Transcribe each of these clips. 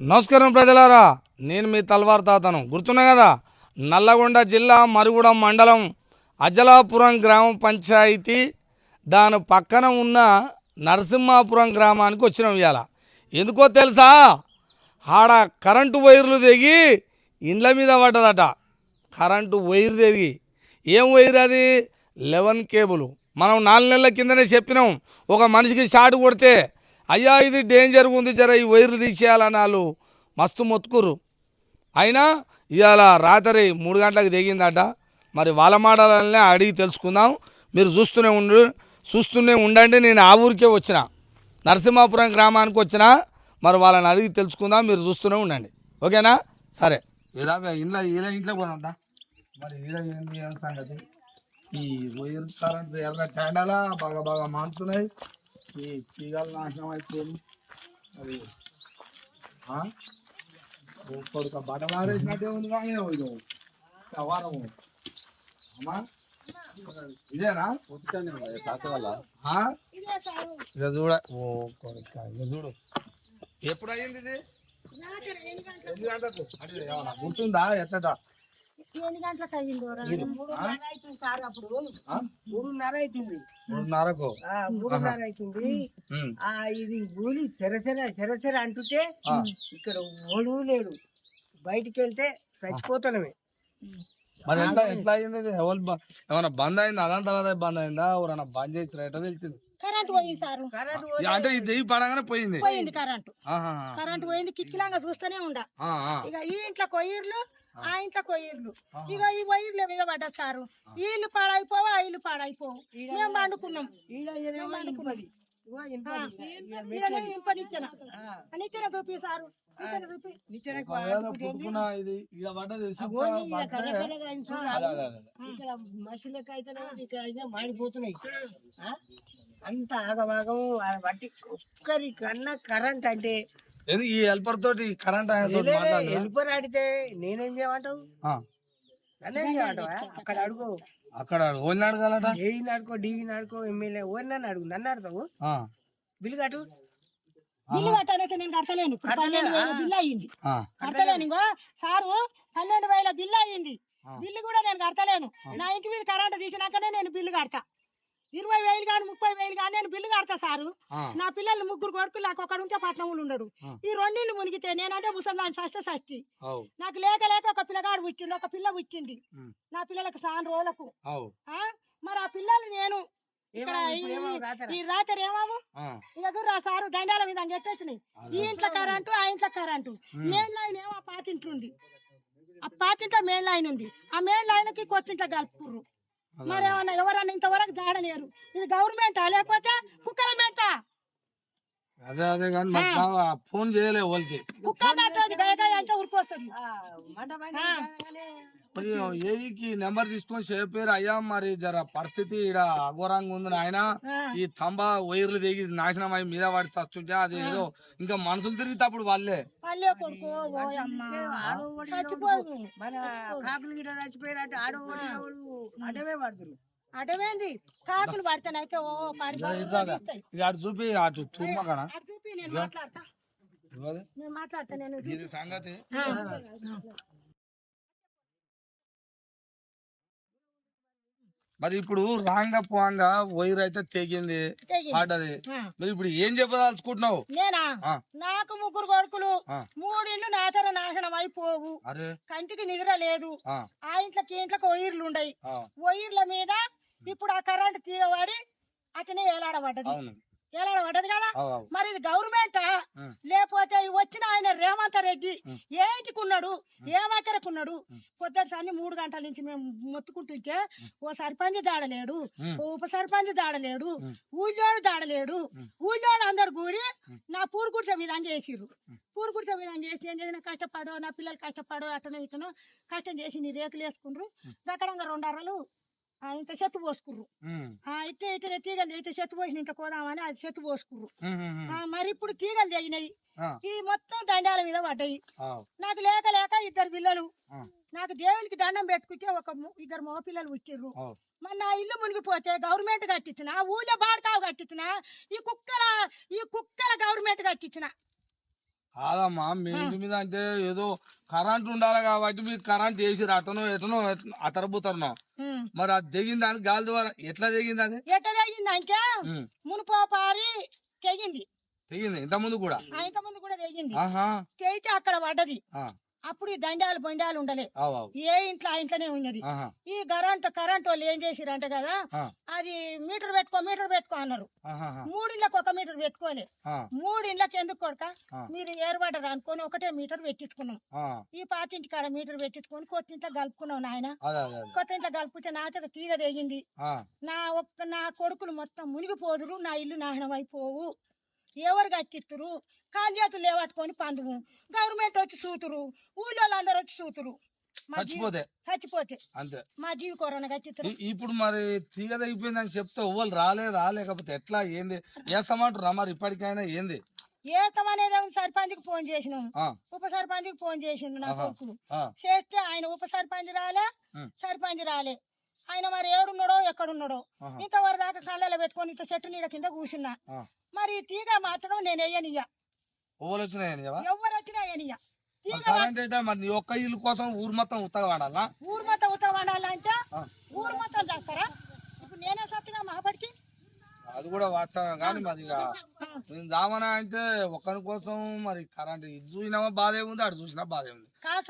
నమస్కారం ప్రజలారా, నేను మీ తల్వార్ తాతను. గుర్తున్నా కదా, నల్లగొండ జిల్లా మరుగుడం మండలం అజలాపురం గ్రామ పంచాయతీ దాని పక్కన ఉన్న నరసింహాపురం గ్రామానికి వచ్చినాం ఇవాళ. ఎందుకో తెలుసా, ఆడ కరెంటు వైర్లు తెగి ఇండ్ల మీద పడ్డదట. కరెంటు వైర్ తెగి, ఏం వైర్ అది? 11 కేబుల్. మనం 4 నెలల కిందనే చెప్పినాం, ఒక మనిషికి షాట్ కొడితే అయ్యా ఇది డేంజర్గా ఉంది, జర ఈ వైర్లు తీసేయాలని వాళ్ళు మస్తు మొత్తుకురు. అయినా ఇవాళ రాత్రి 3 గంటలకు దిగిందట. మరి వాళ్ళ మాటలనే అడిగి తెలుసుకుందాం. మీరు చూస్తూనే ఉండండి. నేను ఆ ఊరికే వచ్చిన, నరసింహాపురం గ్రామానికి వచ్చిన. మరి వాళ్ళని అడిగి తెలుసుకుందాం, మీరు చూస్తూనే ఉండండి. ఓకేనా? సరే, ఇంట్లో పోదా. మరి ఏంది సంగతి? ఈ వైర్ కరెంట్ ఎర్ర క్యాండలా బాగా బాగా మారుతున్నాయి. ఈ తీగలు నాశనం అయిపోయింది. అది కొడుక బట్టలు ఆరేసినట్టే ఉంది. కానీ వారము అమ్మా ఇదేనా ఇక చూడ. ఓ కొడుక, ఇక చూడు. ఎప్పుడు అయ్యింది ఇది? 8 గంటలకు. అంటే ఏమన్నా గుర్తుందా? ఎట్టదా 8 గంటలకు అయ్యింది. 3:30 అవుతుంది సార్. అప్పుడు 3:30 అవుతుంది. 3:30 అవుతుంది. ఇది గూలి సెరసెర అంటుంటే ఇక్కడ ఓడు లేడు. బయటికి వెళ్తే చచ్చిపోతానమే. మరి ఎట్లా అయింది? ఏమన్నా బంద్ అయిందా? అదంతా బంద్ అయిందా? ఎవరన్నా బంద్ చేసి ఎట్లా తెలిసింది? కరెంట్ పోయింది సార్. అంటే ఈ దెయ్యి పడగానే పోయింది. కరెంట్ పోయింది. కిటికీలాగా చూస్తూనే ఉండ. ఇక ఈ ఇంట్లో కొయ్యర్లు, ఆ ఇంట్లో కొయ్యర్లు, ఇక ఈ వైర్లు మీద పడ్డా సారు. ఈ ఇల్లు పాడైపోవు, ఆ ఇల్లు పాడైపోవు. మేము పండుకున్నాం. నిచ్చెన చూపి సారు, మనుషులకి అయితే మాడిపోతున్నాయి. అంత ఆగమాగం బట్టి ఒక్కరికన్నా కరెంట్ అంటే ఈ హెల్పర్ తోటి కరెంట్ హెల్పర్ ఆడితే నేనేం చేయమంటావు? నన్నేం చేయమంటావా? అక్కడ అడుగు, అక్కడ ఓన్ అడగాలట. ఏఈని అడుకో, డీఈని అడుకో, ఎమ్మెల్యే ఓన్ నన్ను అడుగు. నన్ను అడుగుతావు? బిల్లు కట్టు. బిల్లు కట్టాలంటే నేను కట్టలేను. 12,000 బిల్లు అయ్యింది. కట్టలేను. ఇంకో సారు 12,000 బిల్లు అయ్యింది. బిల్లు కూడా నేను కడతలేను. నా ఇంటి మీద కరెంట్ తీసినాకనే నేను బిల్లు కడతా. 20,000 కానీ 30,000 కానీ నేను బిల్లు కడతా సారు. నా పిల్లలు 3 కొడుకులు, నాకు ఒకడు ఉంటే పట్నంలో ఉండడు. ఈ 2 ఇళ్ళు మునిగితే నేనంటే ముసల్దాన్ని సస్తే నాకు లేక ఒక పిల్లగాడు పుట్టిండు, ఒక పిల్ల పుట్టింది నా పిల్లలకు సాన్ రోజులకు. మరి ఆ పిల్లలు నేను ఇక్కడ ఈ రాత్రి ఏమాము ఇక చూడరా సారు, దండాల మీద ఎట్టొచ్చినాయి. ఈ ఇంట్లో కరెంటు, ఆ ఇంట్లో కరెంటు. మెయిన్ లైన్ ఏమో ఆ పాతింట్లో ఉంది. ఆ పాతింట్లో మెయిన్ లైన్ ఉంది. ఆ మెయిన్ లైన్ కి కొత్తింట్లో కలుపుకుర్రు. మరి ఏమన్నా ఎవరన్నా ఇంతవరకు జాడలేరు. ఇది గవర్నమెంటా లేకపోతే కుక్కల మెంటా? అదే అదే కానీ ఫోన్ చేయలే వాళ్ళకి. అంటే ఉరికొస్తుంది. ఏకి నెంబర్ తీసుకొని చెప్పారు, అయ్యా మరి జర పరిస్థితి ఇక్కడ అఘోరంగా ఉంది ఆయన. ఈ తంబా వైర్లు దిగి నాశనం అయ్యి మీద వాడి వస్తుంటే అది ఏదో ఇంకా మనుషులు తిరిగితే అప్పుడు వాళ్ళే కొడుకు చచ్చిపోయారంటే అడవే పడుతుంది. అడవేంది కాకులు పడితేనైతే ఓ అటు చూపి అటు తుమ్మకనా చూపి నేను మాట్లాడతా. నేను ఇది సంగతి. మరి ఇప్పుడు రాంగా పోంగా వైర్ అయితే తెగింది, పడ్డది. మరి ఇప్పుడు ఏం చెప్పదలుచుకుంటున్నావు? నేనా? నాకు 3 కొడుకులు, 3 ఇళ్ళు నాచర నాశనం అయిపోవు. కంటికి నిద్ర లేదు. ఆ ఇంట్లోకి ఇంట్లోకి వైర్లు ఉండయి. వైర్ల మీద ఇప్పుడు ఆ కరెంట్ తీయవాడి అటనే ఏలాడబడ్డది కదా. మరి ఇది గవర్నమెంటా లేకపోతే వచ్చిన ఆయన రేవంత్ రెడ్డి ఏంటికున్నాడు, ఏమక్కరకున్నాడు? పొద్దుసారి 3 గంటల నుంచి మేము మొత్తుకుంటుంటే ఓ సర్పంచ్ జాడలేడు, ఓ ఉప సర్పంచ్ జాడలేడు, ఊళ్ళోడు జాడలేడు. ఊళ్ళోడు అందరు కూడి నా పూరు గుడిసె విధానం చేసిర్రు. పూరు గుడిసె విధానం చేసి ఏం చేసిన కష్టపడో, నా పిల్లలు కష్టపడో, అతను ఇతను కష్టం చేసి నీ రేకులు వేసుకుండ్రు. గక్కడంగా 2 అర్రలు ఇంత చెత్త పోసుకుర్రు. ఇట్లా తీగలు ఇట్లా చెత్త పోసిన ఇంట్లో కోదామని అది చెత్త పోసుకుర్రు. మరి ఇప్పుడు తీగలు తెగినాయి. ఈ మొత్తం దండాల మీద పడ్డాయి. నాకు లేక 2 పిల్లలు. నాకు దేవునికి దండం పెట్టుకుంటే 2 మగ పిల్లలు పుట్టిర్రు. మరి నా ఇల్లు మునిగిపోతే గవర్నమెంట్ కట్టించిన, ఊళ్ళో బాడకావు కట్టించిన, ఈ కుక్కల గవర్నమెంట్ కట్టించిన. కాదమ్మా మీ ఇంటి మీద అంటే ఏదో కరెంట్ ఉండాలి కాబట్టి మీరు కరెంట్ వేసి అటనో ఎటనో అతరబోతారు ఉమ్. మరి అది దిగింది అని గాలి ద్వారా ఎట్లా దిగింది అది ఎట్ట తెగిందంటే మునుపో పారి తెగింది. తెగింది ఇంత ముందు కూడా ఇంత ముందు కూడా తెగింది. ఆహా తెగితే అక్కడ పడ్డది. ఆ, అప్పుడు ఈ దండాలు బొండాలు ఉండలే. అవు అవు ఏ ఇంట్లో ఆ ఇంట్లోనే ఉన్నది. ఆహా ఈ కరెంట్ వాళ్ళు ఏం చేసిరంటే కదా, ఆ, అది మీటర్ పెట్టుకో అన్నారు. ఆహాహా, 3 ఇళ్ళకి ఒక మీటర్ పెట్టుకోలే. ఆ, 3 ఇళ్ళకి ఎందుకు కొడక ఆ. మీరు ఏర్పడ్డారు అనుకొని ఒకటే మీటర్ పెట్టించుకున్నాం. ఆ, ఈ పాతింటి కాడ మీటర్ పెట్టించుకొని కొత్త ఇంట్లో కలుపుకున్నాం నాయన. అదే అదే అదే. కొత్త ఇంట్లో కలిపితే నా చేత తీగ తెగింది. ఆ, నా కొడుకులు మొత్తం మునిగిపోదురు, నా ఇల్లు నాశనం అయిపోవు. ఎవరు కట్టిస్తురు, కాలు చేతులు లేవట్టుకొని పందువు. గవర్నమెంట్ వచ్చి చూతురు, ఊళ్ళో అందరు వచ్చి చూతురు. చచ్చిపోతే అంతే. మా జీవి కొరన కట్టిస్తురు. ఇప్పుడు మరి తీగ తగ్గిపోయిందని చెప్తే ఎవ్వరు రాలేదా లేకపోతే ఎట్లా ఏంది వేస్తామంటారా మరి ఇప్పటికైనా ఏంది ఏతమనేది సర్పంచ్కి ఫోన్ చేసినాం. ఆ, ఉప సర్పంచ్కి ఫోన్ చేసిండు నా కొడుకు. ఆ, చేస్తే ఆయన ఉప సర్పంచ్ రాలే, సర్పంచ్ రాలే. ఆయన మరి ఏడున్నాడో ఎక్కడున్నాడో. ఆహా. ఇంతవరకు దాకా కళ్ళలో పెట్టుకొని ఇంత చెట్టు నీడ కింద కూర్చున్నా. ఆ. మరి ఈ తీగ మాత్రం నేను వేయనియ్య. ఓవలు వచ్చినాయని ఎవరు వచ్చినా వేయనియ్య. తీగ కరెంట్ అంటే మరి నీ ఒక్క ఇల్లు కోసం ఊరు మొత్తం ఉత్తగా వాడాలా ఊరు మొత్తం ఉత్తరం వండాలంటే ఆ. ఊరు మొత్తం చేస్తారా? ఇప్పుడు నేనే సత్తుగా మాపడికి అది కూడా వాస్తవం కానీ మరి ఇక నేను రామనా అంటే ఒకరి కోసం మరి కరెంట్ ఇది చూసినామా బాధే ఉంది అటు చూసినా బాధే ఉంది.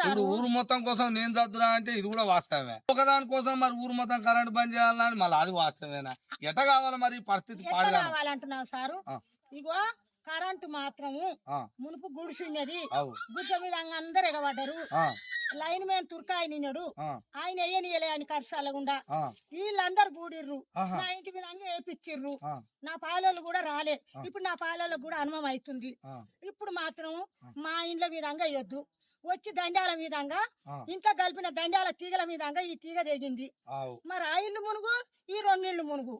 ఇప్పుడు ఊరు మొత్తం కోసం నేను చదువురా అంటే ఇది కూడా వాస్తవమే. ఒకదాని కోసం మరి ఊరు మొత్తం కరెంట్ బంద్ చేయాలని మళ్ళీ అది వాస్తవేనా? ఎట కావాలి మరి ఈ పరిస్థితి పాడుగా కావాలంటున్నావు సారు. ఇగో కరెంటు మాత్రము మునుపు గుడిసిన్నది. గుడ్డ మీద అందరు ఎగబడ్డారు. Line man తుర్కాయ నిన్నాడు. ఆయన వేయనియలే ఆయన కడసాలగుండా. వీళ్ళందరు కూడిర్రు. నా ఇంటి మీద వేపిచ్చిర్రు. నా పాలలు కూడా రాలే. ఇప్పుడు నా పాలలకు కూడా అనుభవం అవుతుంది. ఇప్పుడు మాత్రం మా ఇండ్ల విధంగా వేయొద్దు. వచ్చి దండాల విధంగా ఇంట్లో కలిపిన దండాల తీగల విధంగా ఈ తీగ తెగింది. మరి ఆ ఇల్లు మునుగు, ఈ 2 ఇళ్ళు మునుగు.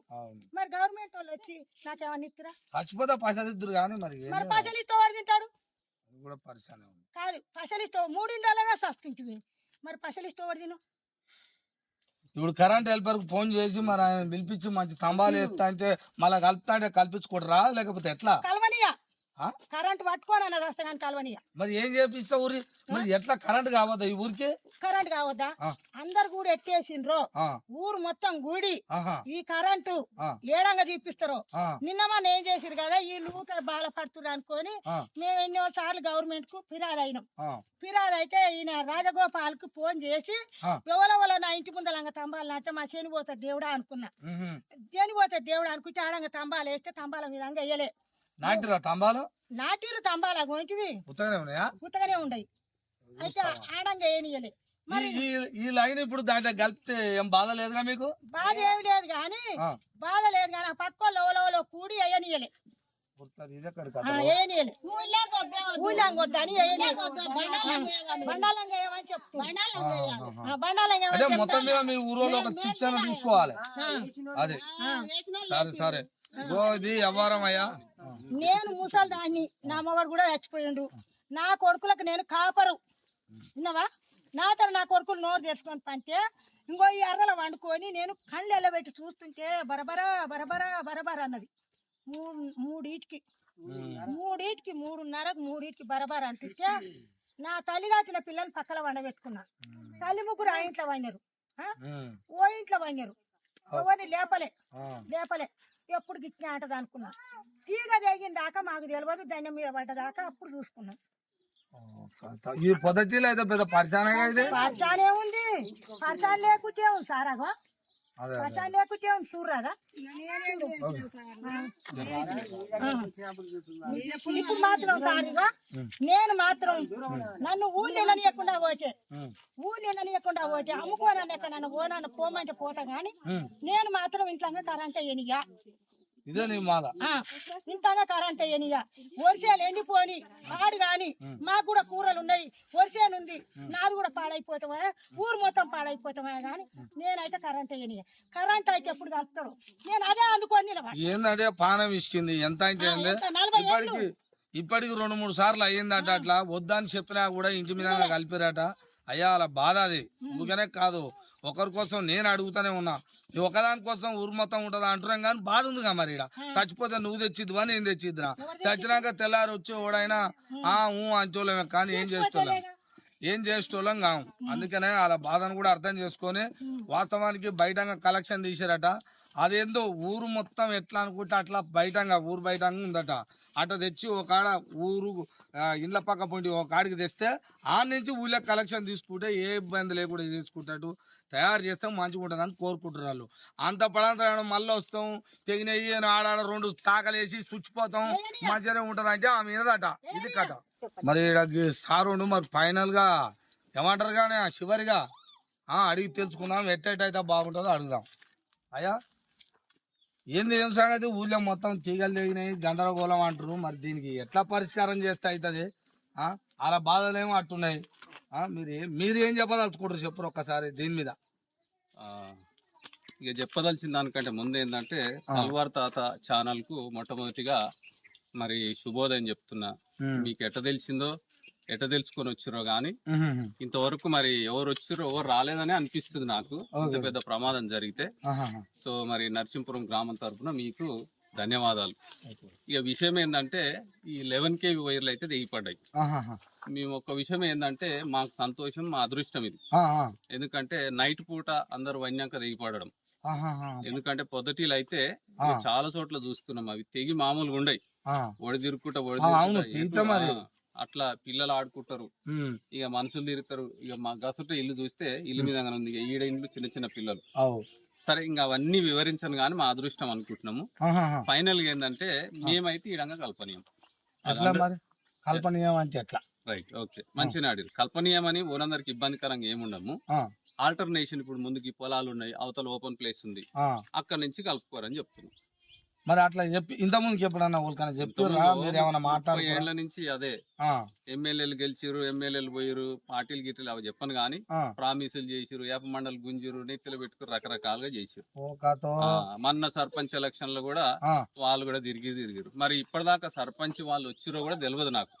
మరి గవర్నమెంట్ వాళ్ళు వచ్చి నాకేమన్నా ఇస్తారా? చచ్చిపోతే పైసలు ఇద్దరు కానీ మరి పైసలు ఇస్తే వాడు తింటాడు కూడా పరిశానే ఉంది. కాదు. పైసలు ఇస్తే 3 ఇండ్లమే సస్తుంటివి. మరి పైసలు ఇస్తే వాడు తిను. ఇప్పుడు కరెంట్ హెల్పర్ కు ఫోన్ చేసి మరి ఆయన పిలిపించి మంచి తంబాలు వేస్తా అంటే మళ్ళీ కలుపుతా అంటే కల్పించుకోడరా లేకపోతే ఎట్లా? కలవనియా కరెంట్ పట్టుకోని అన్నది వస్తాను కలవనియా. మరి ఏం చేపిస్తా ఊరి మరి ఎట్లా కరెంట్ కావద్దా ఈ ఊరికి? కరెంట్ కావద్దా? అందరు కూడా ఎట్టేసిండ్రో ఊరు మొత్తం గుడి ఈ కరెంటు ఏడంగా చూపిస్తారు. నిన్నమని ఏం చేసిరు కదా ఈ ఊక బాధపడుతున్నారు అనుకొని మేము ఎన్నో సార్లు గవర్నమెంట్ కు ఫిర్యాదు అయినాం. ఫిర్యాదు అయితే ఈయన రాజగోపాల్ కు ఫోన్ చేసి ఎవరెవరో నా ఇంటి ముందలంగా తంబాలు నాటితే మా శనిపోతే దేవుడా అనుకున్నా. శనిపోతే దేవుడా అనుకుంటే ఆడంగా తంబాలు వేస్తే తంబాల విధంగా వేయలే. నాటిరా తంబాలు? నాటిరు తంబాలా గోంటివి ఉత్తగానే ఉండయి. అయితే ఆడంగా ఏనియలే. మరి ఈ లైన్ ఇప్పుడు దాంట్లో కలిపితే ఏం బాధ లేదుగా మీకు? బాధ ఏమి లేదు కానీ ఆ పక్క వాళ్ళు కూడి వేయనియలే. మొత్తం మీద మీ ఊరిలో ఒక శిక్షణ తీసుకోవాలి. అదే సరే సరే. ఇది వ్యవహారం అయ్యా. నేను ముసలి దాన్ని, నా మగడు కూడా చచ్చిపోయిండు. నా కొడుకులకు నేను కాపరు విన్నావా? నా కొడుకులు నోరు తెచ్చుకొని పంటే ఇంకో ఈ అర్రల వండుకొని నేను కళ్ళు ఎల్లబెట్టి చూస్తుంటే బరబరా బరబరా బరబరా అన్నది. 3:30కి 3:30కి బరబరా అంటుంటే నా తల్లి దాచిన పిల్లలు పక్కల వండబెట్టుకున్నా. తల్లి ముగ్గురు ఆ ఇంట్లో వండారు, ఓ ఇంట్లో వండారు. ఎవరిని లేపలే. ఎప్పుడు గిట్టిన ఆటది అనుకున్నా. తీగ తెగిన దాకా మాకు తెలియదు. దండం మీద పడ్డదాకా అప్పుడు చూసుకున్నాం. ఈ పద్ధతిలో అయితే పెద్ద పరిశానే ఉంది. పరిశాన్ లేకుంటే ఉంది సారాగా. పరిశాన్ లేకుంటే ఉంది చూడరాగా. ఇప్పుడు మాత్రం సారిగా నేను మాత్రం నన్ను ఊళ్ళు ఎండనీయకుండా పోతే అమ్ముకోనక నన్ను ఓనన్న పోమంటే పోతా గాని నేను మాత్రం ఇంట్లో కరెంట్ ఎనిగా. ఇదే నీ మాట. ఇంతగా కరెంట్ ఎనిగా. వర్షాలు ఎండిపోని పాడు గాని మాకు కూడా కూరలు ఉన్నాయి. వర్షాలు ఉంది, నాది కూడా పాడైపోతామా, ఊరు మొత్తం పాడైపోతామా గాని నేనైతే కరెంట్ ఎనిగా. కరెంట్ అయితే ఎప్పుడు కలుపుతాడు నేను అదే అందుకొని ఏంటంటే పానం ఇసుకింది ఎంత అంటే ఇప్పటికి 2-3 సార్లు అయ్యిందట. అట్లా వద్దని చెప్పినా కూడా ఇంటి మీద కలిపిరట. అయ్యా అలా బాధ. అది ఊరికనే కాదు, ఒకరి కోసం నేను అడుగుతానే ఉన్నా. ఈ ఒకదాని కోసం ఊరు మొత్తం ఉంటుందా అంటున్నాం కానీ బాధ ఉందిగా మరి ఈడ. చచ్చిపోతే నువ్వు తెచ్చిద్దువా నేను తెచ్చిద్దురా, చచ్చినాక తెల్లారి వచ్చి ఓడైనా అంచోలేమే కానీ ఏం చేసేటోళ్ళం కాము. అందుకనే వాళ్ళ బాధను కూడా అర్థం చేసుకొని వాస్తవానికి బయటంగా కలెక్షన్ తీసారట. అదేందో ఊరు మొత్తం ఎట్లా అనుకుంటే అట్లా బయటంగా ఊరు బయటంగా ఉందట. అట్లా తెచ్చి ఒక ఆడ ఊరు ఇండ్ల పక్క పొంటి ఒక కాడికి తెస్తే ఆ నుంచి ఊళ్ళో కలెక్షన్ తీసుకుంటే ఏ ఇబ్బంది లేకుండా తీసుకుంటాడు తయారు చేస్తాం మంచిగా ఉంటుంది అని కోరుకుంటారు వాళ్ళు. అంత పడంతా మళ్ళీ వస్తాం తెగినయ్యి ఆడాడ 2 తాకలేసి స్విచ్చిపోతాం మంచిగానే ఉంటుంది అంటే ఆమె వినదట. ఇది కథ. మరి సారుండు మరి ఫైనల్ గా ఏమంటారు కానీ చివరిగా అడిగి తెలుసుకుందాం ఎట్టయితే బాగుంటుందో అడుగుదాం. అయ్యా ఏంది ఏం సంగతి ఊళ్ళో మొత్తం తీగలు తెగినాయి గందరగోళం అంటారు. మరి దీనికి ఎట్లా పరిష్కారం చేస్తే అవుతుంది? అలా బాధలేమో అట్టున్నాయి. మీరు ఏం చెప్పదలుచుకుంటారు చెప్పరు ఒక్కసారి దీని మీద. ఇక చెప్పదలిచిన దానికంటే ముందు ఏంటంటే తల్వార్ తాత ఛానల్ కు మొట్టమొదటిగా మరి శుభోదయం చెప్తున్నా. మీకు ఎట్ట తెలిసిందో ఎట్ట తెలుసుకొని వచ్చిరో గానీ ఇంతవరకు మరి ఎవరు వచ్చిరో ఎవరు రాలేదని అనిపిస్తుంది నాకు. ఇంత పెద్ద ప్రమాదం జరిగితే సో మరి నరసింపురం గ్రామం తరఫున మీకు ధన్యవాదాలు. ఇక విషయం ఏంటంటే ఈ 11 kV వైర్లు అయితే దిగిపడ్డాయి. మేము ఒక విషయం ఏంటంటే మాకు సంతోషం, మా అదృష్టం ఇది. ఎందుకంటే నైట్ పూట అందరు వన్యాక దిగిపడడం. ఎందుకంటే పొద్దుటీలు అయితే చాలా చోట్ల చూస్తున్నాం అవి తెగి మామూలుగా ఉండయి. ఒడిదిరుకుంటా అట్లా పిల్లలు ఆడుకుంటారు, ఇక మనుషులు తిరుగుతారు. ఇక మా గసుట ఇల్లు చూస్తే ఇల్లు మీద ఉంది, ఇక ఈడ ఇండ్లు చిన్న చిన్న పిల్లలు. సరే ఇంకా అవన్నీ వివరించను కానీ మా అదృష్టం అనుకుంటున్నాము. ఫైనల్ గా ఏంటంటే మేమైతే ఈడంగా కల్పనీయం. కల్పనీయం అంటే ఎట్లా? రైట్, ఓకే, మంచిగా ఆడిరు. కల్పనీయం అని ఓనందరికి ఇబ్బందికరంగా ఏముండము. ఆల్టర్నేషన్ ఇప్పుడు ముందుకి పొలాలు ఉన్నాయి, అవతల ఓపెన్ ప్లేస్ ఉంది, అక్కడ నుంచి కలుపుకోరని చెప్తున్నాం. మరి అట్లా చెప్పి ఇంత ముందుకి ఎప్పుడన్నా ఊరికన్నా చెప్పారా? మీరు ఏమన్నా మాట్లాడే ఏళ్ల నుంచి అదే ఎమ్మెల్యేలు గెలిచిరు, ఎమ్మెల్యేలు పోయిరు, పార్టీలు గిట్టలు అవి చెప్పను గానీ ప్రామిసులు చేసిరు, ఏప మండలి గుంజిరు, నెత్తిలో పెట్టుకుని రకరకాలుగా చేసిరు. మొన్న సర్పంచ్ ఎలక్షన్ లో కూడా వాళ్ళు కూడా తిరిగిరు. మరి ఇప్పటిదాకా సర్పంచ్ వాళ్ళు వచ్చిరో కూడా తెలియదు నాకు.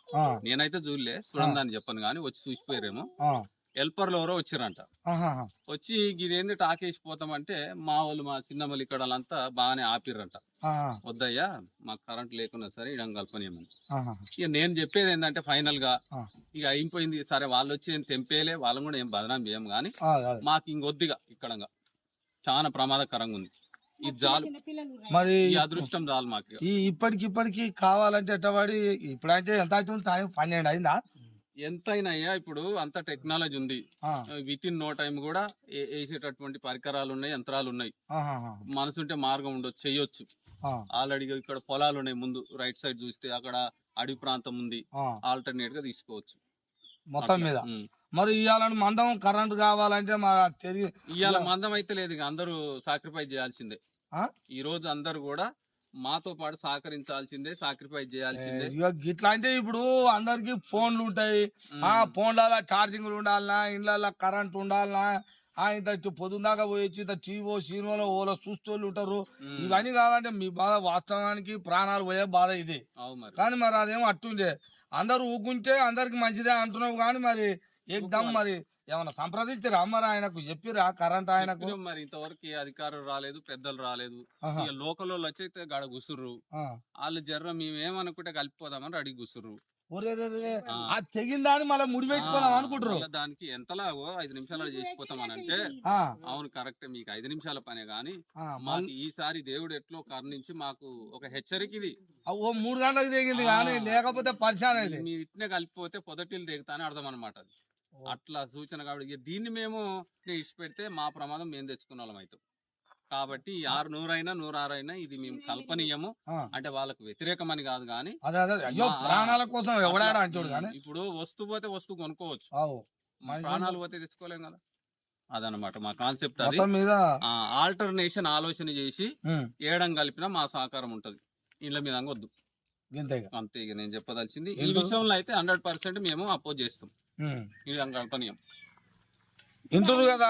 నేనైతే చూడలే, చూడండి చెప్పను గానీ వచ్చి చూసిపోయారేమో. హెల్పర్లు ఎవరో వచ్చిరంట. వచ్చి ఇదేంది టాకేసిపోతామంటే మా వాళ్ళు మా చిన్నమ్మలు ఇక్కడ వాళ్ళంతా బాగానే ఆపిర్రంట. వద్దయ్యా మాకు కరెంట్ లేకున్నా సరే ఇడం కల్పనీయమని. ఇక నేను చెప్పేది ఏంటంటే ఫైనల్ గా ఇక అయిపోయింది సరే, వాళ్ళు వచ్చి ఏం తెంపేలే, వాళ్ళని కూడా ఏం బదనాం చేయం గానీ మాకు ఇంకొద్దిగా ఇక్కడంగా చాలా ప్రమాదకరంగా ఉంది. ఇది చాలు, మరి అదృష్టం చాలు మాకు. ఇప్పటికి కావాలంటే ఎట్టబడి ఇప్పుడైతే ఎంత అవుతుంది టైం? 12 అయిందా? ఎంతైనా ఇప్పుడు అంత టెక్నాలజీ ఉంది. విత్ ఇన్ నో టైం కూడా వేసేటటువంటి పరికరాలు ఉన్నాయి, యంత్రాలు ఉన్నాయి. మనసుంటే మార్గం ఉండొచ్చు, చెయ్యొచ్చు. ఆల్రెడీ ఇక్కడ పొలాలు ఉన్నాయి, ముందు రైట్ సైడ్ చూస్తే అక్కడ అడవి ప్రాంతం ఉంది, ఆల్టర్నేట్ గా తీసుకోవచ్చు మొత్తం మీద. మరి ఇవాళ మందం కరెంట్ కావాలంటే ఇవాళ మందం అయితే లేదు, అందరూ సాక్రిఫైస్ చేయాల్సిందే. ఈ రోజు అందరు కూడా మాతో పాటు సహకరించాల్సిందే, సాక్రిఫైస్ చేయాల్సిందే. ఇట్లా అంటే ఇప్పుడు అందరికి ఫోన్లు ఉంటాయి, ఫోన్ల ఛార్జింగ్లు ఉండాలనా, ఇండ్ల కరెంట్ ఉండాలనా, ఇంత పొద్దుదాకా పోయి చీవో సీనోలో ఓలో చూస్తోళ్ళు ఉంటారు. ఇవన్నీ కావాలంటే మీ బాధ వాస్తవానికి ప్రాణాలు పోయే బాధ ఇది. కానీ మరి అదేమో అట్టుండే అందరు ఊకుంటే అందరికి మంచిదే అంటున్నావు కానీ మరి ఏకదమ్ మరి ఏమన్నా సంప్రదించారా మరి ఆయనకు చెప్పిరా కరెంట్ ఆయనకు? మరి ఇంతవరకు ఏ అధికారులు రాలేదు, పెద్దలు రాలేదు. ఇక లోకల్ వాళ్ళు వచ్చైతే గాడ గుసుర్రు. వాళ్ళు జర్ర మేమేమనుకుంటే కలిపిపోదామని అడిగి గుసుర్రు. తెగిందా అని మళ్ళీ ముడి పెట్టుకోదాం అనుకుంటారు. దానికి ఎంతలాగో 5 నిమిషాలు చేసిపోతామని అంటే అవును కరెక్ట్, మీకు 5 నిమిషాల పనే గానీ మాకు ఈసారి దేవుడు ఎట్లో కరుణించి మాకు ఒక హెచ్చరిక ఇది. 3 గంటలకు తెగింది కానీ లేకపోతే పరిశాన్ మీరు ఇట్నే కలిపిపోతే పొదటిల్లు తెగుతానే అర్థం అనమాట. అది అట్లా సూచన కాబట్టి దీన్ని మేము ఇచ్చి పెడితే మా ప్రమాదం మేము తెచ్చుకున్న వాళ్ళం అవుతాం. కాబట్టి 100 అయినా 106 అయినా ఇది మేము కల్పనీయము. అంటే వాళ్ళకు వ్యతిరేకమని కాదు కానీ ప్రాణాల కోసం ఇప్పుడు వస్తు పోతే వస్తువు కొనుక్కోవచ్చు, ప్రాణాలు పోతే తెచ్చుకోలేం కదా. అదనమాట మా కాన్సెప్ట్. అది ఆల్టర్నేషన్ ఆలోచన చేసి ఏడం కలిపినా మా సహకారం ఉంటది. ఇళ్ళ మీద వద్దు అంతే. ఇక నేను చెప్పదలిసింది ఈ విషయంలో అయితే 100% మేము అపోజ్ చేస్తాం. కల్పనీయం ఇంటురు కదా.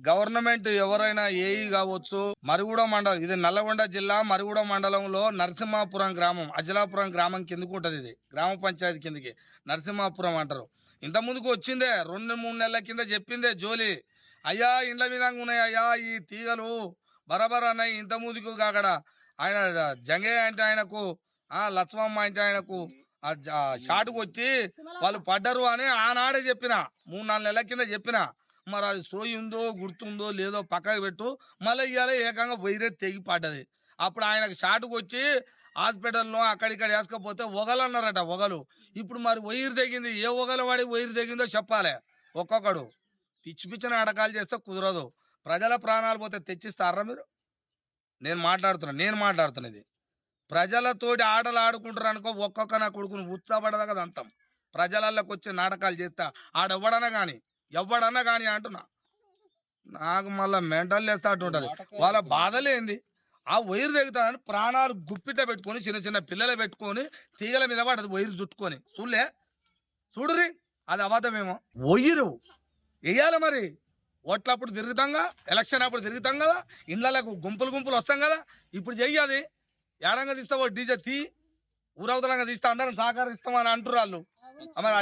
గవర్నమెంట్ ఎవరైనా ఏఈ కావచ్చు. మరిగూడెం మండలం, ఇది నల్లగొండ జిల్లా మరిగూడెం మండలంలో నరసింహాపురం గ్రామం, అజలాపురం గ్రామం కిందకు ఉంటది. ఇది గ్రామ పంచాయతీ కిందకి నరసింహాపురం అంటారు. ఇంత ముందుకు వచ్చిందే 2-3 నెలల కింద చెప్పిందే జోలి. అయ్యా ఇండ్ల మీద ఉన్నాయి అయ్యా ఈ తీగలు బరాబర్ అన్నాయి ఇంత ముందుకు కాకడ ఆయన జంగయ్య అంటే ఆయనకు లక్ష్మమ్మ అంటే ఆయనకు షాటుకు వచ్చి వాళ్ళు పడ్డరు అని ఆనాడే చెప్పిన 3-4 నెలల కింద చెప్పిన మరి అది సోయి ఉందో గుర్తుందో లేదో పక్కకు పెట్టు మళ్ళీ ఇవాళ ఏకంగా వైరే తెగి పడ్డది అప్పుడు ఆయనకు షాటుకు వచ్చి హాస్పిటల్లో అక్కడిక్కడ వేసుకపోతే ఒగలు అన్నారట ఒగలు ఇప్పుడు మరి వైరు తెగింది ఏ ఒగలు వాడి వైరు తెగిందో చెప్పాలి ఒక్కొక్కడు పిచ్చి పిచ్చిన అడకాలు చేస్తే కుదరదు ప్రజల ప్రాణాలు పోతే తెచ్చిస్తారా మీరు నేను మాట్లాడుతున్నది ప్రజలతోటి ఆటలు ఆడుకుంటారు అనుకో ఒక్కొక్క నా కొడుకుని ఉత్సాహపడదా కదా అంతం ప్రజలలోకి వచ్చి నాటకాలు చేస్తా ఆడెవ్వడన్నా కానీ అంటున్నా నాకు మళ్ళీ మెంటల్ లేస్తా ఉంటుంది వాళ్ళ బాధలేంది ఆ వైరు తెగుతుందని ప్రాణాలు గుప్పిట పెట్టుకొని చిన్న చిన్న పిల్లలు పెట్టుకొని తీగల మీద పడదు వైరు చుట్టుకొని చూడురి అది అబద్ధమేమో వైరు వేయాలి మరి ఓట్లప్పుడు తిరుగుతాంగా ఎలక్షన్ అప్పుడు తిరుగుతాం కదా ఇండ్లకు గుంపులు వస్తాం కదా ఇప్పుడు చెయ్యాది ఏడంగా తీస్తావో డీజే ఊరవతలంగా తీస్తా అందరం సహకరిస్తామని అంటారు వాళ్ళు మరి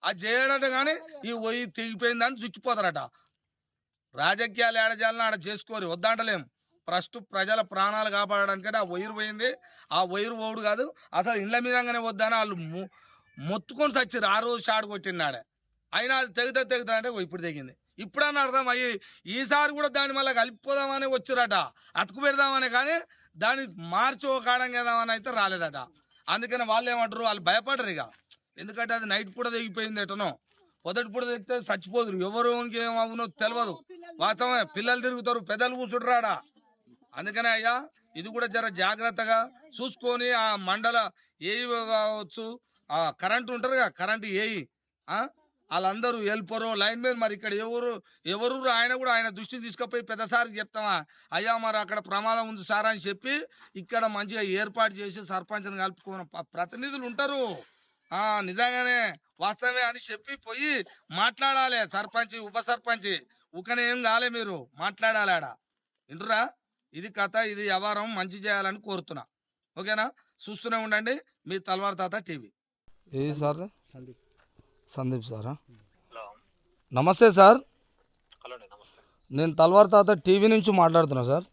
అది చేయడట కానీ ఈ పోయి తెగిపోయిందని చుచ్చిపోతారట రాజకీయాలు ఏడజాలని ఆడ చేసుకోరు వద్దంటలేం ఫస్ట్ ప్రజల ప్రాణాలు కాపాడడానికంటే ఆ వైరు పోయింది ఆ వైరు ఓడు కాదు అసలు ఇండ్ల మీదంగానే వద్దని వాళ్ళు మొత్తుకొని చచ్చారు ఆ రోజు షాట్ కొట్టినాడే అయినా అది తెగుతా అంటే ఇప్పుడు తెగింది ఇప్పుడన్నా అర్థం అయ్యి ఈసారి కూడా దాన్ని మళ్ళీ కలిపిపోదామని వచ్చిరట అతుకు పెడదామని కానీ దాన్ని మార్చి ఒక కాడం చేద్దామని అయితే రాలేదట అందుకని వాళ్ళు ఏమంటారు వాళ్ళు భయపడరు ఇక ఎందుకంటే అది నైట్ పూట తెగిపోయింది ఎటనో పొదటి పూట తెగితే చచ్చిపోదురు ఎవరు ఏమవునో తెలియదు వాస్తవమే పిల్లలు తిరుగుతారు పెద్దలు కూర్చుంటారాడా అందుకనే అయ్యా ఇది కూడా జర జాగ్రత్తగా చూసుకొని ఆ మండల ఏఈ కావచ్చు ఆ కరెంటు ఉంటారు కదా కరెంటు ఏఈ వాళ్ళందరూ వెళ్ళిపోరు లైన్ మీద మరి ఇక్కడ ఎవరు ఆయన దృష్టికి తీసుకుపోయి పెద్దసారికి చెప్తామా అయ్యా మరి అక్కడ ప్రమాదం ఉంది సార్ అని చెప్పి ఇక్కడ మంచిగా ఏర్పాటు చేసి సర్పంచ్ని కలుపుకున్న ప్రతినిధులు ఉంటారు నిజంగానే వాస్తవమే అని చెప్పి పోయి మాట్లాడాలి సర్పంచ్ ఉప సర్పంచ్ ఊకనే ఏం కాలే మీరు మాట్లాడాలి ఆడ వింటురా ఇది కథ ఇది వ్యవహారం మంచి చేయాలని కోరుతున్నా ఓకేనా చూస్తూనే ఉండండి మీ తల్వార్ తాత టీవీ ఏ సార్ సందీప్ సారా నమస్తే సార్ నేను తల్వార్ తాత టీవీ నుంచి మాట్లాడుతున్నా సార్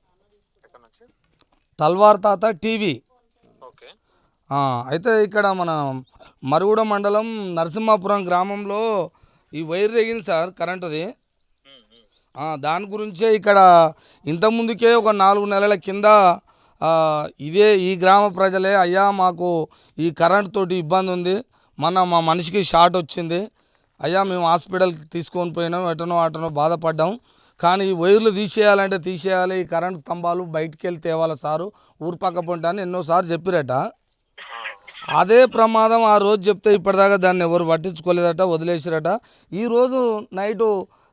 తల్వార్ తాత టీవీ అయితే ఇక్కడ మన మరుగుడ మండలం నరసింహాపురం గ్రామంలో ఈ వైర్ తెగింది సార్ కరెంటుది దాని గురించే ఇక్కడ ఇంతకుముందుకే ఒక 4 నెలల కింద ఈ గ్రామ ప్రజలే అయ్యా మాకు ఈ కరెంట్ తోటి ఇబ్బంది ఉంది మన మా మనిషికి షార్ట్ వచ్చింది అయ్యా మేము హాస్పిటల్కి తీసుకొని పోయినాం అటనో బాధపడ్డాం కానీ ఈ వైర్లు తీసేయాలి ఈ కరెంట్ స్తంభాలు బయటికి వెళ్ళి తేవాలి సారు ఊరు పక్క పొంటి అని ఎన్నోసార్లు చెప్పిరట అదే ప్రమాదం ఆ రోజు చెప్తే ఇప్పటిదాకా దాన్ని ఎవరు పట్టించుకోలేదట వదిలేసిరట ఈరోజు నైటు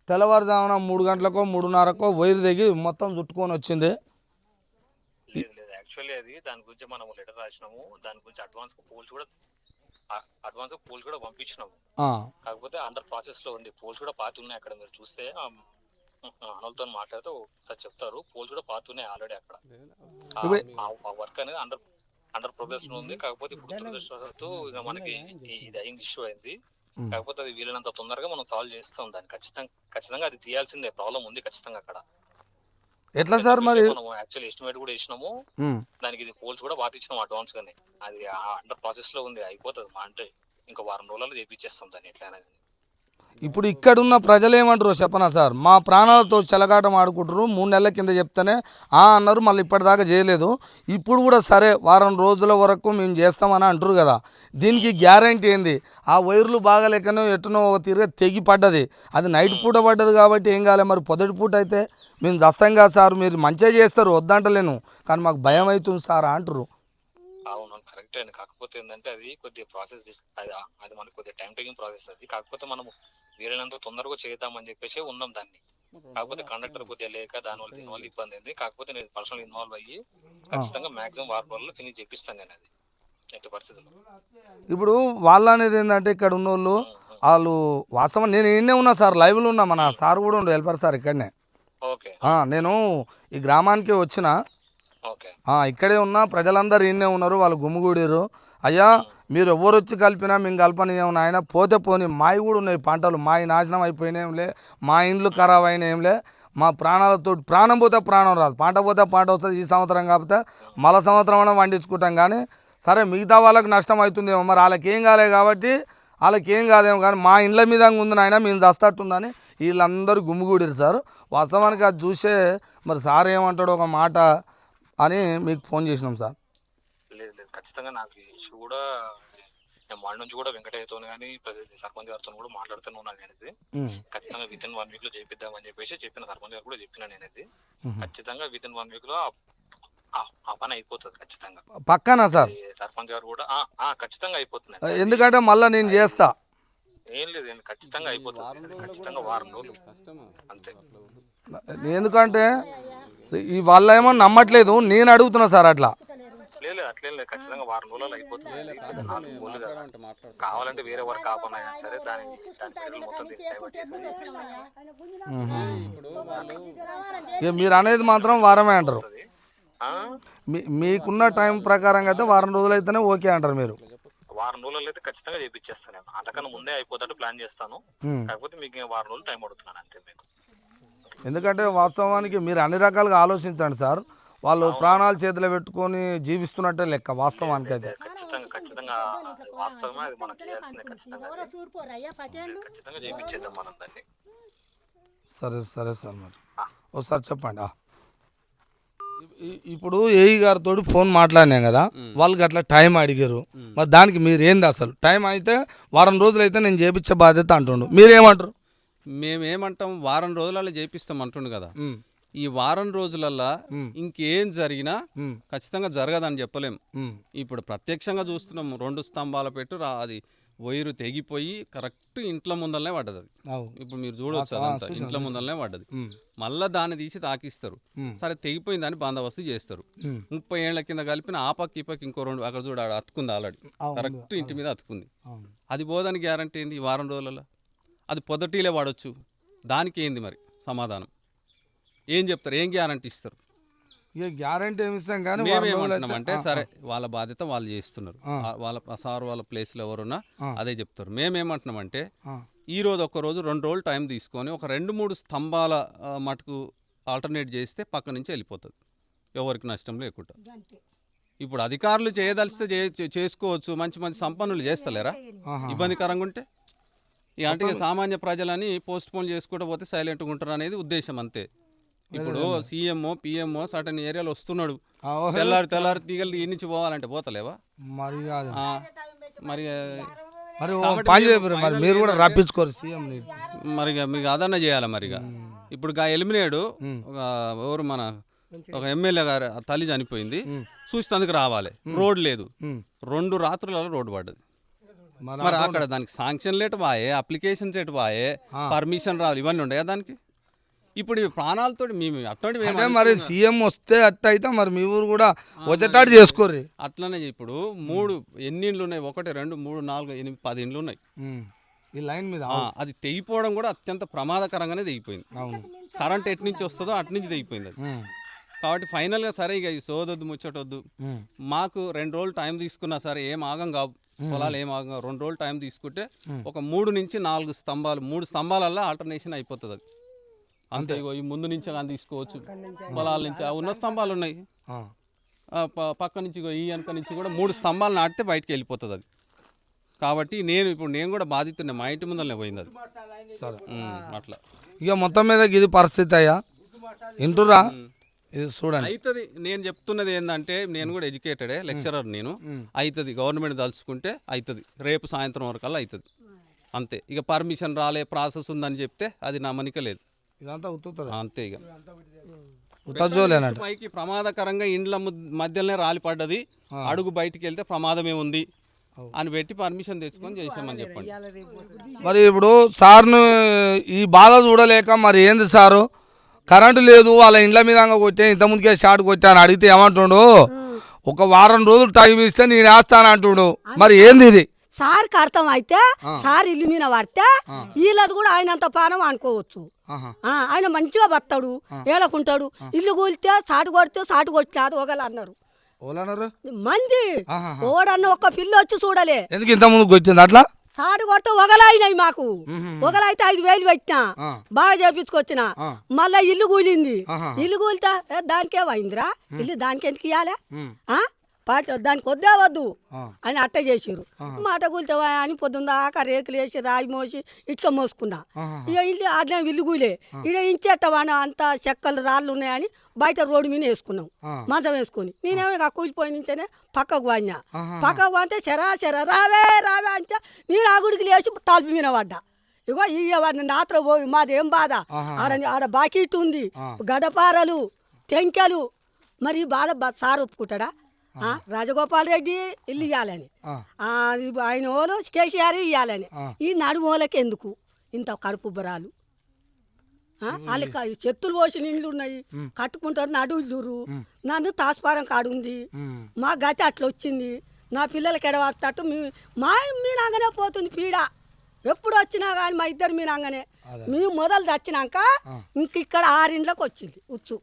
తెల్లవారుజామున 3 గంటలకో 3:30కో వైర్ దిగి మొత్తం చుట్టుకొని వచ్చింది యాక్చువల్లీ అది దాని గురించి మనం లెటర్ రాసినాము దాని గురించి అడ్వాన్స్ పోల్స్ కూడా పంపించినాము కాకపోతే అండర్ ప్రాసెస్ లో ఉంది పోల్స్ కూడా పాతి ఉన్నాయి అక్కడ మీరు చూస్తే అనలతో మాట్లాడితే ఒకసారి చెప్తారు పోల్స్ కూడా పాతి ఉన్నాయి ఆల్రెడీ అక్కడ వర్క్ అనేది అండర్ ప్రోగ్రెస్ లో ఉంది కాకపోతే ఇప్పుడు దురదృష్టవశాత్తు ఇక మనకి ఇది అయింది ఇష్యూ అయింది కాకపోతే అది వీలైనంత తొందరగా మనం సాల్వ్ చేస్తాం దాన్ని ఖచ్చితంగా అది తీయాల్సిందే ప్రాబ్లం ఉంది ఖచ్చితంగా అక్కడ ఎట్లా సార్ మరి మనం యాక్చువల్లీ ఎస్టిమేట్ కూడా వేసినాము దానికి ఇది పోల్స్ కూడా పాతిచ్చినాం అడ్వాన్స్ గానే అది అండర్ ప్రాసెస్ లో ఉంది అయిపోతుంది అంటే ఇంకా 1 వారం రోజుల్లో చేపించేస్తాం దాన్ని ఎట్లయినా. ఇప్పుడు ఇక్కడున్న ప్రజలు ఏమంటారు చెప్పనా సార్ మా ప్రాణాలతో చెలగాటం ఆడుకుంటారు 3 నెలల కింద చెప్తేనే అన్నారు మళ్ళీ ఇప్పటిదాకా చేయలేదు ఇప్పుడు కూడా సరే 1 వారం రోజుల వరకు మేము చేస్తామని అంటారు కదా దీనికి గ్యారంటీ ఏంది ఆ వైర్లు బాగాలేకనో ఎటునో ఒక తీరుగా తెగి పడ్డది అది నైట్ పూట పడ్డది కాబట్టి ఏం కాలే మరి పొద్దుటి పూట అయితే మేము చేస్తాం కదా సార్ మీరు మంచిగా చేస్తారు వద్దంటలేను కానీ మాకు భయం అవుతుంది సార్ అంటారు. అవును కరెక్ట్ అండి కాకపోతే ఏంటంటే అది కొద్దిగా ప్రాసెస్ అది మనకి కొద్దిగా టైం టేకింగ్ ప్రాసెస్ అది కాకపోతే మనం వీలైనంత తొందరగా చేద్దామని చెప్పేసి ఉన్నాం దాన్ని కాకపోతే కండక్టర్ కొద్దిగా లేక దీనివల్ల ఇబ్బంది అయింది కాకపోతే నేను పర్సనల్ ఇన్వాల్వ్ అయ్యి ఖచ్చితంగా మాక్సిమం 1 వారం రోజుల్లో ఫినిష్ చేపిస్తాను నేను అది ఎట్టి పరిస్థితుల్లో. ఇప్పుడు వాళ్ళు అనేది ఏంటంటే ఇక్కడ ఉన్న వాళ్ళు వాస్తవం నేను ఈయనే ఉన్నా సార్ లైవ్లో ఉన్నా మన సార్ కూడా ఉండు హెల్పర్ సార్ ఇక్కడనే నేను ఈ గ్రామానికి వచ్చిన ఇక్కడే ఉన్నా ప్రజలందరూ ఈయనే ఉన్నారు వాళ్ళు గుమ్ముగూడారు అయ్యా మీరు ఎవరు వచ్చి కలిపినా మేము కలపనియం నాయన, పోతే పోని మావి కూడా ఉన్నాయి పంటలు, మావి నాశనం అయిపోయినాయంలే, మా ఇండ్లు ఖరాబ్ అయినాయంలే, మా ప్రాణాలతో ప్రాణం పోతే ప్రాణం రాదు, పంట పోతే పంట వస్తుంది. ఈ సంవత్సరం కాకపోతే మళ్ళా సంవత్సరం అయినా పండించుకుంటాం. కానీ సరే మిగతా వాళ్ళకి నష్టం అవుతుందేమో, మరి వాళ్ళకి ఏం కాలేదు కాబట్టి వాళ్ళకి ఏం కాదేమో, కానీ మా ఇండ్ల మీద ఉంది నాయన, మేము చస్తట్టుందని వీళ్ళందరూ గుమ్మిగూడిరు సార్. వాస్తవానికి అది చూసే మరి సార్ ఏమంటాడో ఒక మాట అని మీకు ఫోన్ చేసినాం సార్. లేదు లేదు, ఖచ్చితంగా నాకు ఈ ఇష్యూ కూడా నేను వాళ్ళ నుంచి కూడా వెంకటయ్యతో కానీ సర్పంచ్ గారితో కూడా మాట్లాడుతూనే ఉన్నాను. నేను ఇది ఖచ్చితంగా విత్ ఇన్ 1 వీక్ లో చేపిద్దామని చెప్పేసి చెప్పిన, సర్పంచ్ గారు కూడా చెప్పిన నేను ఇది ఖచ్చితంగా విత్ ఇన్ 1 వీక్ లో ఆ పని అయిపోతుంది ఖచ్చితంగా. పక్కనా సార్ సర్పంచ్ గారు కూడా ఖచ్చితంగా అయిపోతుంది. ఎందుకంటే మళ్ళీ నేను చేస్తా. ఏం లేదు, ఖచ్చితంగా అయిపోతుంది, ఖచ్చితంగా వారం రోజులు అంతే. ఎందుకంటే ఈ వాళ్ళ ఏమో నమ్మట్లేదు, నేను అడుగుతున్నా సార్. అట్లా లేదు అట్లేం లేదు, ఖచ్చితంగా వారం రోజులు అయిపోతుంది. 4 రోజులు కదా, కావాలంటే వేరే వర్క్ కాకుండా సరే దాని పేర్లు మొత్తం డైవర్ట్ చేసి మీరు అనేది మాత్రం వారమే అంటారు. మీకున్న టైం ప్రకారంగా అయితే వారం రోజులు అయితేనే ఓకే అంటారు మీరు. వారం రోజులు అయితే ఖచ్చితంగా చేపించేస్తాను. నేను అంతకన్నా ముందే అయిపోతాడు ప్లాన్ చేస్తాను, కాకపోతే మీకు వారం రోజులు టైం అడుగుతున్నాను అంతే మీకు. ఎందుకంటే వాస్తవానికి మీరు అన్ని రకాలుగా ఆలోచించండి సార్. వాళ్ళు ప్రాణాలు చేతిలో పెట్టుకొని జీవిస్తున్నట్టే లెక్క వాస్తవానికి అయితే. ఖచ్చితంగా ఖచ్చితంగా వాస్తవమే, అది మనం చేయాల్సిందే. ఖచ్చితంగా ఖచ్చితంగా చేయించేద్దాం మనం దాన్ని. సరే సరే సార్, మరి ఒకసారి చెప్పండి. ఇప్పుడు ఏఈ గారితో ఫోన్ మాట్లాడినాం కదా, వాళ్ళకి అట్లా టైం అడిగారు. మరి దానికి మీరు ఏంది అసలు? టైం అయితే వారం రోజులు అయితే నేను చేపించే బాధ్యత అంటుండు, మీరేమంటారు? మేమేమంటాం, వారం రోజులలో చేపిస్తాం అంటుండు కదా. ఈ వారం రోజులల్లా ఇంకేం జరిగినా ఖచ్చితంగా జరగదని చెప్పలేం. ఇప్పుడు ప్రత్యక్షంగా చూస్తున్నాం, 2 స్తంభాల పెట్టు అది వైరు తెగిపోయి కరెక్ట్ ఇంట్లో ముందరనే పడ్డది. అది ఇప్పుడు మీరు చూడవచ్చు, అదంతా ఇంట్లో ముందరనే పడ్డది. మళ్ళా దాన్ని తీసి తాకిస్తారు. సరే తెగిపోయింది అని బందోబస్తు చేస్తారు. 30 ఏళ్ల కింద కలిపిన ఆ పక్క ఈ పక్క ఇంకో 2 అక్కడ చూడ అతుకుంది, ఆల్రెడీ కరెక్ట్ ఇంటి మీద అతుకుంది. అది పోదానికి గ్యారంటీ ఏంది? ఈ వారం రోజులలో అది పొద్దుటీలే వాడచ్చు. దానికి ఏంది మరి సమాధానం? ఏం చెప్తారు? ఏం గ్యారంటీ ఇస్తారు? ఇక గ్యారంటీ ఏమి ఇస్తాం కానీ మేమేమంటున్నామంటే సరే వాళ్ళ బాధ్యత వాళ్ళు చేస్తున్నారు. వాళ్ళ సార్ వాళ్ళ ప్లేస్లో ఎవరున్నా అదే చెప్తారు. మేమేమంటున్నామంటే ఈ రోజు ఒక్కరోజు 2 రోజులు టైం తీసుకొని ఒక 2-3 స్తంభాల మటుకు ఆల్టర్నేట్ చేస్తే పక్క నుంచి వెళ్ళిపోతుంది, ఎవరికి నష్టం లేకుండా. ఇప్పుడు అధికారులు చేయదలిస్తే చేసుకోవచ్చు, మంచి మంచి సంపన్నులు చేస్తలేరా ఇబ్బందికరంగా ఉంటే? ఇక అంటే సామాన్య ప్రజలని పోస్ట్ పోన్ చేసుకుంటూ పోతే సైలెంట్గా ఉంటారు అనేది ఉద్దేశం అంతే. ఇప్పుడు సీఎంఓ పిఎంఓ సర్టన్ ఏరియాలో వస్తున్నాడు, తెల్లారి తీగలు ఈ నుంచి పోవాలంటే పోతలేవా? మరి మరి మీరు కూడా రప్పించుకోరు సీఎం. మరి మీకు అదన్నా చేయాలి. మరిగా ఇప్పుడు ఎలిమినేడు ఎవరు మన ఒక ఎమ్మెల్యే గారు తల్లి చనిపోయింది, చూసినందుకు రావాలి, రోడ్ లేదు. 2 రాత్రులలో రోడ్డు పడ్డది. మరి అక్కడ దానికి శాంక్షన్ లేట్ బాయే, అప్లికేషన్స్ ఎటు బాయే, పర్మిషన్ రావాలి, ఇవన్నీ ఉండయా దానికి? ఇప్పుడు ప్రాణాలతో మేము అట్లాంటి మరి సీఎం వస్తే అట్ట అయితే మరి మీ ఊరు కూడా వచ్చేటాడు చేసుకోరు. అట్లనే ఇప్పుడు 3 ఎన్ని ఇండ్లు ఉన్నాయి? 1 2 3 4 8 10 ఇండ్లు ఉన్నాయి ఈ లైన్ మీద. అది తెగిపోవడం కూడా అత్యంత ప్రమాదకరంగానే తెగిపోయింది. కరెంట్ ఎటు నుంచి వస్తుందో అటు నుంచి తెగిపోయింది అది. కాబట్టి ఫైనల్గా సరే ఇక సోదొద్దు ముచ్చటొద్దు, మాకు 2 రోజులు టైం తీసుకున్నా సరే ఏం ఆగం కావు, పొలాలు ఏం ఆగం. 2 రోజులు టైం తీసుకుంటే ఒక 3 నుంచి 4 స్తంభాలు, 3 స్తంభాలల్లో ఆల్టర్నేషన్ అయిపోతుంది అది అంతే. ఈ ముందు నుంచి కానీ తీసుకోవచ్చు, పొలాల నుంచి ఉన్న స్తంభాలు ఉన్నాయి, పక్క నుంచి ఈ వెనక నుంచి కూడా 3 స్తంభాలు నాటితే బయటకు వెళ్ళిపోతుంది అది. కాబట్టి నేను కూడా బాధితున్నా, మా ఇంటి ముందరనే పోయింది అది. సరే అట్లా ఇక మొత్తం మీద ఇది పరిస్థితి అయ్యా, ఇంటురా ఇది చూడండి. అవుతుంది. నేను చెప్తున్నది ఏంటంటే, నేను కూడా ఎడ్యుకేటెడే, లెక్చరర్ నేను. అవుతుంది, గవర్నమెంట్ తలుచుకుంటే అవుతుంది, రేపు సాయంత్రం వరకల్లా అవుతుంది అంతే. ఇక పర్మిషన్ రాలే, ప్రాసెస్ ఉందని చెప్తే అది నమ్మనిక లేదు, ఇదంతా అంతే. ఇక పైకి ప్రమాదకరంగా ఇండ్ల మధ్యలోనే రాలి పడ్డది, అడుగు బయటికి వెళ్తే ప్రమాదమే ఉంది అని పెట్టి పర్మిషన్ తెచ్చుకొని చేసామని చెప్పండి. మరి ఇప్పుడు సార్ను ఈ బాధ చూడలేక మరి ఏంది సారు, కరెంటు లేదు, వాళ్ళ ఇండ్ల మీద కొట్టే, ఇంతకుముందుకే షార్ట్ కొట్టాను అడిగితే ఏమంటుండు, ఒక వారం రోజులు టైం ఇస్తే నేను వేస్తాను అంటుడు. మరి ఏంది ఇది? సార్కి అర్థం అయితే సార్ ఇల్లు మీద పడితే వీళ్ళది కూడా ఆయనంత పానం అనుకోవచ్చు. ఆయన మంచిగా బతాడు, ఏలకుంటాడు. ఇల్లు కూలితే సాటు కొడితే సాటు కొట్టినాడు ఒకళ్ళు అన్నారు. ఓలన్నారు మంది ఓడన్న ఒక్క పిల్ల వచ్చి చూడలే. ఎందుకు ఇంత ముందు వచ్చింది అట్లా? సాడు కొడితే ఒగలైనాయి మాకు. ఒగలైతే 5,000 పెట్టినా, బాగా చేపించుకొచ్చిన. మళ్ళా ఇల్లు కూలింది. ఇల్లు కూలితే దానికేమైందిరా, ఇల్లు దానికి ఎందుకు ఇవ్వాలి, దానికి వద్దే వద్దు అని అట్ట చేసిర్రు. మాట కూలితేవా అని పొద్దున్న దాకా రేకులు వేసి రాయి మోసి ఇటుక మోసుకున్నా. ఇక ఇల్లు అట్లే ఇల్లు కూలే. ఇక ఇంచేట్టవాడు అంత చెక్కలు రాళ్ళు ఉన్నాయని బయట రోడ్డు మీద వేసుకున్నాం, మంచం వేసుకొని. నేనేమో ఇక కూలిపోయి నుంచేనే పక్కకు వాడినా. పక్కకు వాడితే చెరా రావే రావే అంటే నేను ఆ గుడికి లేచి తలుపు మీద పడ్డా. ఇగో ఇక వాడిని నాత్ర పోయి మాదేం బాధ, ఆడ బాకీట్ ఉంది, గడపారలు, టెంకెలు. మరి ఈ బాధ సార్ ఒప్పుకుంటాడా? రాజగోపాల్ రెడ్డి ఇల్లు ఇవ్వాలని, ఆయన ఓలు కేసీఆర్ ఇవ్వాలని. ఈ నడుమూలకి ఎందుకు ఇంత కడుపు బరాలు? వాళ్ళకి చెత్తులు పోసిన ఇండ్లు ఉన్నాయి, కట్టుకుంటారు, నడువులు. నన్ను తాస్పారం కాడు ఉంది, మా గతి అట్లా వచ్చింది. నా పిల్లలకి ఎడవాటట్టు మీరంగానే పోతుంది పీడ. ఎప్పుడు వచ్చినా కానీ మా ఇద్దరు మీరంగానే. మేము మొదలు తెచ్చినాక ఇంక ఇక్కడ 6 ఇండ్లకు వచ్చింది ఉచ్చు.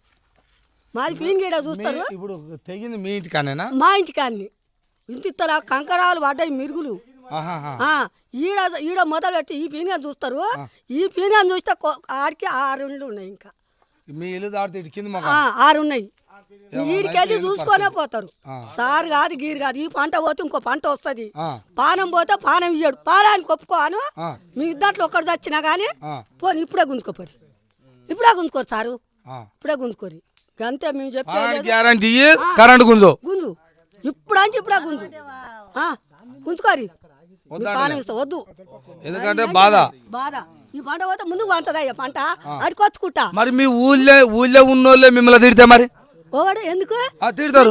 మాది పీంగీడ చూస్తారు. ఇప్పుడు తెగింది మీ ఇంటికానేనా? మా ఇంటికాన్ని ఇంత కంకరాలు పడ్డాయి, మిరుగులు. ఈడ మొదలు పెట్టి ఈ పీనిగా చూస్తారు. ఈ పీనిగా చూస్తే ఆడికి 6 ఇండ్లు ఉన్నాయి. ఇంకా మీ ఇల్లు దాడితే 6 ఉన్నాయి. వీడికెళ్ళి చూసుకొనే పోతారు. సార్ కాదు గీరు కాదు. ఈ పంట పోతే ఇంకో పంట వస్తుంది, పానం పోతే పానం ఇయ్యాడు. పానానికి ఒప్పుకోను. మీ ఇద్దట్లో ఒక్కడు చచ్చినా కానీ పోనీ ఇప్పుడే గుంజుకోపోరు, ఇప్పుడే గుంజుకోరు సారు, ఇప్పుడే గుంజుకోరు. అంతే మేము చెప్పేది. కరెంట్ గుంజు గుంజు ఇప్పుడు అంటే ఇప్పుడే గుంజు గుంజుకోరి. పానం ఇస్తా వద్దు, ఎందుకంటే బాధ ఈ పంట పోతే ముందుకు పంటదయ్యా పంట అడుకొచ్చుకుంటా. మరి మీ ఊళ్ళో ఉన్నోళ్ళే మిమ్మల్ని తిడితే మరి ఓడు ఎందుకు తిడతారు?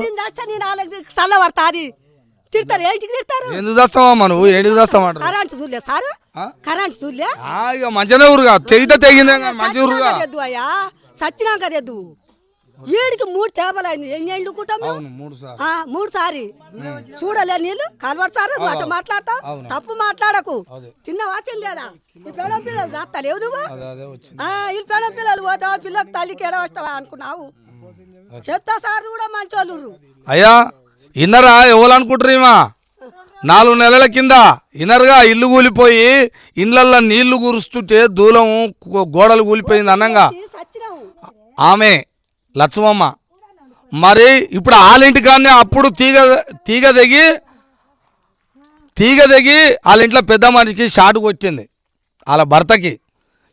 నేను వాళ్ళకి చల్ల పడతా, అది తిడతారు. ఏంటికి తిడతారు? ఎందుకు చేస్తావా నువ్వు? ఏంటికి చేస్తామంటారు? కరెంట్ చూడలే సారు, కరెంట్ చూడలే. ఇక మంచిగానే ఊరుగా తెగితే తెగిందే మంచి ఊరుగా తెద్దు అయ్యా, సచ్చినాక తెద్దు. ఏడికి 3 తేపలైంది. ఎన్ని ఏళ్ళు కుటుంబం? 3 సారి చూడలే నీళ్ళు కనబడతారు. అట్ట మాట్లాడతావు, తప్పు మాట్లాడకు. తిన్నావా తినలేదా? ఈ పిల్లల పిల్లలు రాస్తలేవు నువ్వు. ఈ పిల్లల పిల్లలు పోతావా, పిల్లకి తల్లికి ఎడ వస్తావా అనుకున్నావు. చెప్తా సార్ కూడా మంచోళ్ళు. అయ్యా ఇన్నరా ఎవరు అనుకుంటారు? ఈమా 4 నెలల కింద ఇన్నరుగా ఇల్లు కూలిపోయి ఇండ్లల్లో నీళ్లు కురుస్తుంటే దూలం గోడలు కూలిపోయింది అన్నంగా ఆమె లక్ష్మమ్మ. మరి ఇప్పుడు వాళ్ళింటి కానీ అప్పుడు తీగ దిగి వాళ్ళ ఇంట్లో పెద్ద మనిషికి షాటు కొట్టింది, వాళ్ళ భర్తకి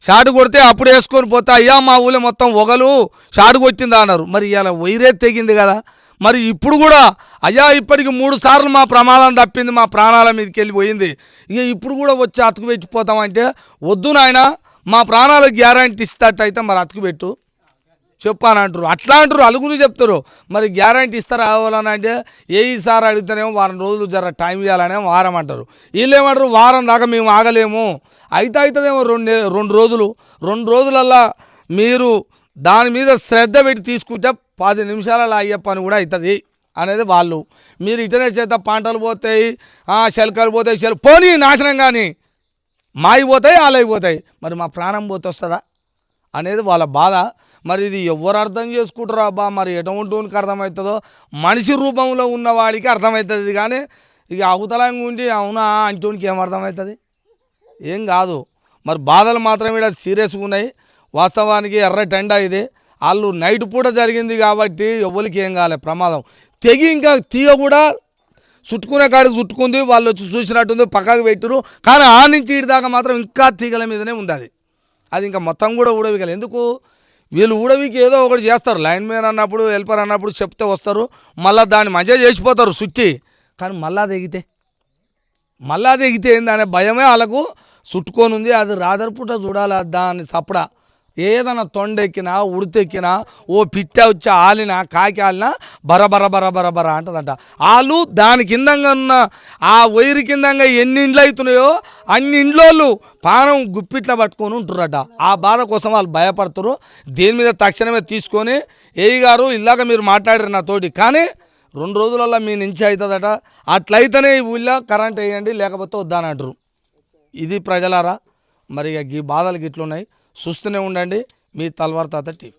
షాటు కొడితే అప్పుడు వేసుకొని పోతే అయ్యా మా ఊళ్ళో మొత్తం ఒగలు షాటు కొట్టిందా అన్నారు. మరి ఇలా వైరే తెగింది కదా. మరి ఇప్పుడు కూడా అయ్యా ఇప్పటికి 3 సార్లు మా ప్రమాదం తప్పింది, మా ప్రాణాల మీదకి వెళ్ళిపోయింది, ఇక ఇప్పుడు కూడా వచ్చి అతుకు పెట్టిపోతామంటే వద్దు నాయన, మా ప్రాణాలకు గ్యారంటీ ఇస్తట్టయితే మరి అతుకు పెట్టు చెప్పానంటారు. అట్లా అంటారు, అలుగురు చెప్తారు. మరి గ్యారంటీ ఇస్తారా అవ్వాలని అంటే సార్ అడిగితేనేమో వారం రోజులు జర టైం ఇవ్వాలనేమో వారం అంటారు. వీళ్ళు ఏమంటారు వారం దాకా మేము ఆగలేము, అవుతుందేమో 2 రోజులల్లా మీరు దాని మీద శ్రద్ధ పెట్టి తీసుకుంటే 10 నిమిషాలలో అయ్యే పని కూడా అవుతుంది అనేది వాళ్ళు. మీరు ఇటనే చేత పంటలు పోతాయి, శల్కలు పోతాయి, పోనీ నాశనం కానీ మాయిపోతాయి ఆలైపోతాయి, మరి మా ప్రాణం పోతే వస్తుందా అనేది వాళ్ళ బాధ. మరి ఇది ఎవరు అర్థం చేసుకుంటారో అబ్బా, మరి ఎటువంటికి అర్థమవుతుందో మనిషి రూపంలో ఉన్నవాడికి అర్థమవుతుంది. కానీ ఇక అవతలంగా ఉండి అవునా అంటోనికి ఏం అర్థమవుతుంది? ఏం కాదు. మరి బాధలు మాత్రం ఇక్కడ సీరియస్గా ఉన్నాయి. వాస్తవానికి ఎర్ర టెండా ఇది. వాళ్ళు నైట్ పూట జరిగింది కాబట్టి ఎవరికి ఏం కాలే ప్రమాదం. తెగి ఇంకా తీగ కూడా చుట్టుకునే కాడికి చుట్టుకుంది, వాళ్ళు వచ్చి చూసినట్టుంది, పక్కకు పెట్టరు. కానీ ఆ నుంచి ఇటు దాకా మాత్రం ఇంకా తీగల మీదనే ఉంది. అది ఇంకా మొత్తం కూడా ఊడవికలు. ఎందుకు వీళ్ళు ఊడవికి ఏదో ఒకటి చేస్తారు. లైన్ మ్యాన్ అన్నప్పుడు హెల్పర్ అన్నప్పుడు చెప్తే వస్తారు, మళ్ళీ దాన్ని మంచిగా చేసిపోతారు చుట్టి. కానీ మళ్ళా దిగితే ఏందనే భయమే వాళ్ళకు చుట్టుకొని ఉంది. అది రాదర్పుట చూడాలి దాన్ని సపడా. ఏదైనా తొండెక్కినా ఉడితెక్కినా ఓ పిట్ట వచ్చి ఆలినా కాకి ఆలినా బర అంటదంట. వాళ్ళు దాని కిందంగా ఉన్న ఆ వైరు కిందంగా ఎన్ని ఇండ్లు అవుతున్నాయో అన్ని ఇండ్లోళ్ళు పానం గుప్పిట్లా పట్టుకొని ఉంటుర్రట. ఆ బాధ కోసం వాళ్ళు భయపడుతున్నారు. దీని మీద తక్షణమే తీసుకొని గారు ఇలాగ మీరు మాట్లాడారు నాతోటి, కానీ 2 రోజులలో మీ నుంచి అవుతుందట. అట్లయితేనే ఈ ఊళ్ళో కరెంట్ వేయండి, లేకపోతే వద్దని అంటారు. ఇది ప్రజలారా, మరి ఈ బాధలు గిట్లున్నాయి. చూస్తూనే ఉండండి మీ తల్వార్ తాత టీవీ.